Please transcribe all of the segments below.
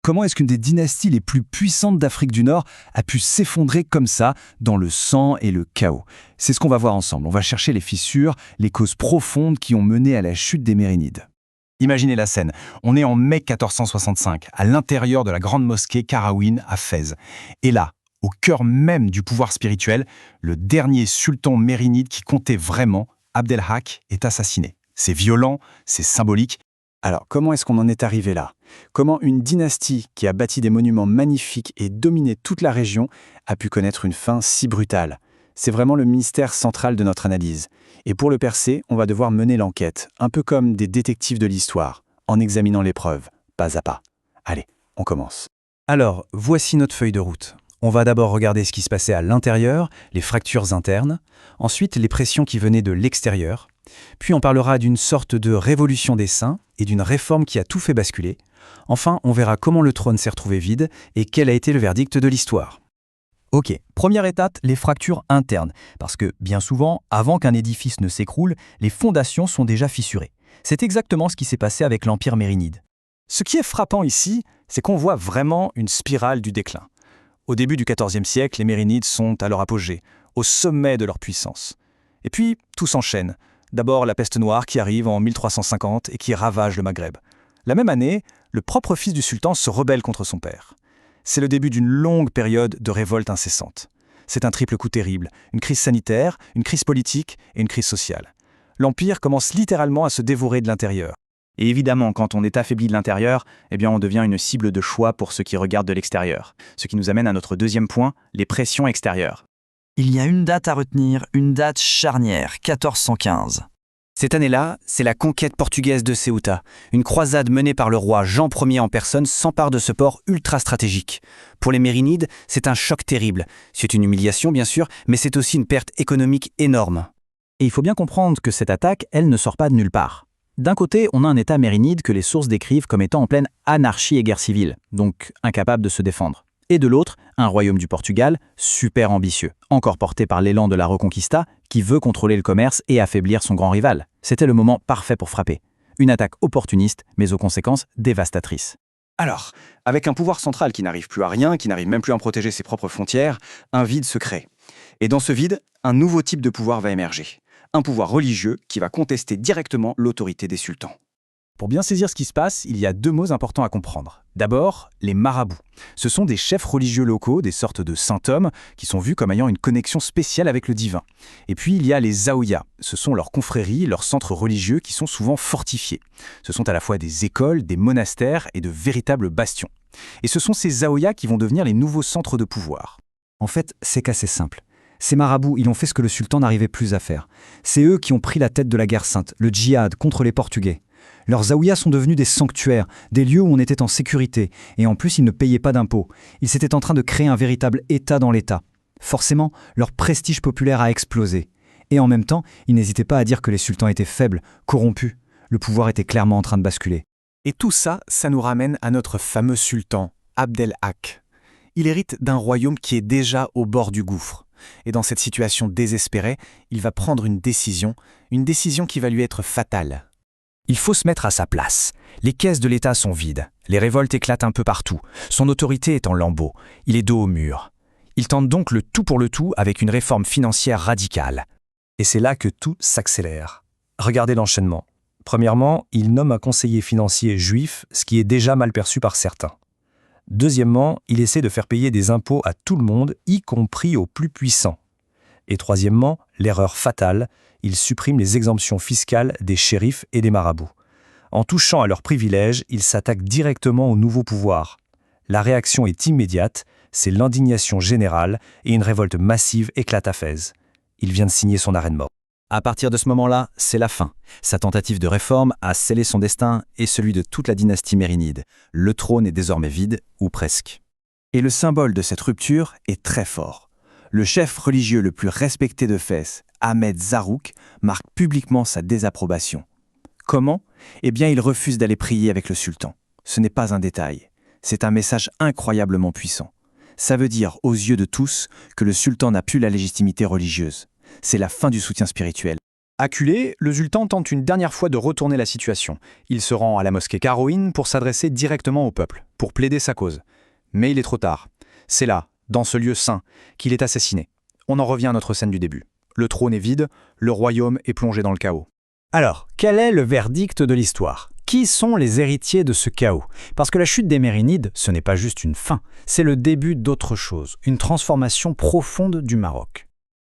Comment est-ce qu'une des dynasties les plus puissantes d'Afrique du Nord a pu s'effondrer comme ça, dans le sang et le chaos? C'est ce qu'on va voir ensemble. On va chercher les fissures, les causes profondes qui ont mené à la chute des Mérinides. Imaginez la scène. On est en mai 1465, à l'intérieur de la grande mosquée Qarawin à Fès. Et là, au cœur même du pouvoir spirituel, le dernier sultan mérinide qui comptait vraiment, Abdelhak, est assassiné. C'est violent, c'est symbolique. Alors, comment est-ce qu'on en est arrivé là? Comment une dynastie qui a bâti des monuments magnifiques et dominé toute la région a pu connaître une fin si brutale? C'est vraiment le mystère central de notre analyse. Et pour le percer, on va devoir mener l'enquête, un peu comme des détectives de l'histoire, en examinant les preuves, pas à pas. Allez, on commence. Alors, voici notre feuille de route. On va d'abord regarder ce qui se passait à l'intérieur, les fractures internes, ensuite les pressions qui venaient de l'extérieur, puis on parlera d'une sorte de révolution des saints et d'une réforme qui a tout fait basculer. Enfin, on verra comment le trône s'est retrouvé vide et quel a été le verdict de l'histoire. Ok, première étape, les fractures internes. Parce que, bien souvent, avant qu'un édifice ne s'écroule, les fondations sont déjà fissurées. C'est exactement ce qui s'est passé avec l'Empire mérinide. Ce qui est frappant ici, c'est qu'on voit vraiment une spirale du déclin. Au début du XIVe siècle, les Mérinides sont à leur apogée, au sommet de leur puissance. Et puis, tout s'enchaîne. D'abord la peste noire qui arrive en 1350 et qui ravage le Maghreb. La même année, le propre fils du sultan se rebelle contre son père. C'est le début d'une longue période de révolte incessante. C'est un triple coup terrible, une crise sanitaire, une crise politique et une crise sociale. L'Empire commence littéralement à se dévorer de l'intérieur. Et évidemment, quand on est affaibli de l'intérieur, on devient une cible de choix pour ceux qui regardent de l'extérieur. Ce qui nous amène à notre deuxième point, les pressions extérieures. Il y a une date à retenir, une date charnière, 1415. Cette année-là, c'est la conquête portugaise de Ceuta. Une croisade menée par le roi Jean Ier en personne s'empare de ce port ultra stratégique. Pour les Mérinides, c'est un choc terrible. C'est une humiliation, bien sûr, mais c'est aussi une perte économique énorme. Et il faut bien comprendre que cette attaque, elle ne sort pas de nulle part. D'un côté, on a un État mérinide que les sources décrivent comme étant en pleine anarchie et guerre civile, donc incapable de se défendre. Et de l'autre, un royaume du Portugal, super ambitieux, encore porté par l'élan de la Reconquista, qui veut contrôler le commerce et affaiblir son grand rival. C'était le moment parfait pour frapper. Une attaque opportuniste, mais aux conséquences dévastatrices. Alors, avec un pouvoir central qui n'arrive plus à rien, qui n'arrive même plus à protéger ses propres frontières, un vide se crée. Et dans ce vide, un nouveau type de pouvoir va émerger. Un pouvoir religieux qui va contester directement l'autorité des sultans. Pour bien saisir ce qui se passe, il y a deux mots importants à comprendre. D'abord, les marabouts. Ce sont des chefs religieux locaux, des sortes de saint-hommes, qui sont vus comme ayant une connexion spéciale avec le divin. Et puis, il y a les zaouïas. Ce sont leurs confréries, leurs centres religieux qui sont souvent fortifiés. Ce sont à la fois des écoles, des monastères et de véritables bastions. Et ce sont ces zaouïas qui vont devenir les nouveaux centres de pouvoir. En fait, c'est qu'assez simple. Ces marabouts, ils ont fait ce que le sultan n'arrivait plus à faire. C'est eux qui ont pris la tête de la guerre sainte, le djihad contre les Portugais. Leurs zaouïas sont devenus des sanctuaires, des lieux où on était en sécurité, et en plus ils ne payaient pas d'impôts. Ils étaient en train de créer un véritable État dans l'État. Forcément, leur prestige populaire a explosé. Et en même temps, ils n'hésitaient pas à dire que les sultans étaient faibles, corrompus. Le pouvoir était clairement en train de basculer. Et tout ça, ça nous ramène à notre fameux sultan, Abdelhak. Il hérite d'un royaume qui est déjà au bord du gouffre. Et dans cette situation désespérée, il va prendre une décision qui va lui être fatale. Il faut se mettre à sa place. Les caisses de l'État sont vides. Les révoltes éclatent un peu partout. Son autorité est en lambeaux. Il est dos au mur. Il tente donc le tout pour le tout avec une réforme financière radicale. Et c'est là que tout s'accélère. Regardez l'enchaînement. Premièrement, il nomme un conseiller financier juif, ce qui est déjà mal perçu par certains. Deuxièmement, il essaie de faire payer des impôts à tout le monde, y compris aux plus puissants. Et troisièmement, l'erreur fatale, il supprime les exemptions fiscales des shérifs et des marabouts. En touchant à leurs privilèges, il s'attaque directement au nouveau pouvoir. La réaction est immédiate, c'est l'indignation générale et une révolte massive éclate à Fès. Il vient de signer son arrêt de mort. À partir de ce moment-là, c'est la fin. Sa tentative de réforme a scellé son destin et celui de toute la dynastie mérinide. Le trône est désormais vide, ou presque. Et le symbole de cette rupture est très fort. Le chef religieux le plus respecté de Fès, Ahmed Zarouk, marque publiquement sa désapprobation. Comment ? Il refuse d'aller prier avec le sultan. Ce n'est pas un détail. C'est un message incroyablement puissant. Ça veut dire, aux yeux de tous, que le sultan n'a plus la légitimité religieuse. C'est la fin du soutien spirituel. Acculé, le sultan tente une dernière fois de retourner la situation. Il se rend à la mosquée Qaroïne pour s'adresser directement au peuple, pour plaider sa cause. Mais il est trop tard. C'est là, dans ce lieu saint, qu'il est assassiné. On en revient à notre scène du début. Le trône est vide, le royaume est plongé dans le chaos. Alors, quel est le verdict de l'histoire? Qui sont les héritiers de ce chaos? Parce que la chute des Mérinides, ce n'est pas juste une fin, c'est le début d'autre chose, une transformation profonde du Maroc.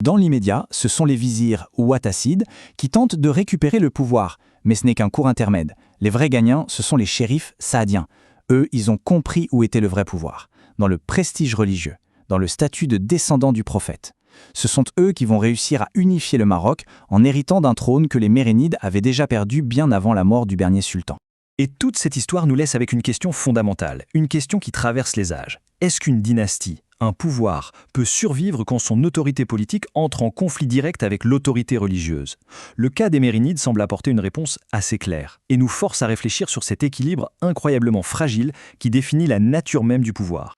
Dans l'immédiat, ce sont les vizirs ouattacides qui tentent de récupérer le pouvoir, mais ce n'est qu'un court intermède. Les vrais gagnants, ce sont les shérifs saadiens. Eux, ils ont compris où était le vrai pouvoir, dans le prestige religieux, dans le statut de descendant du prophète. Ce sont eux qui vont réussir à unifier le Maroc en héritant d'un trône que les Mérinides avaient déjà perdu bien avant la mort du dernier sultan. Et toute cette histoire nous laisse avec une question fondamentale, une question qui traverse les âges. Est-ce qu'une dynastie, un pouvoir, peut survivre quand son autorité politique entre en conflit direct avec l'autorité religieuse? Le cas des Mérinides semble apporter une réponse assez claire et nous force à réfléchir sur cet équilibre incroyablement fragile qui définit la nature même du pouvoir.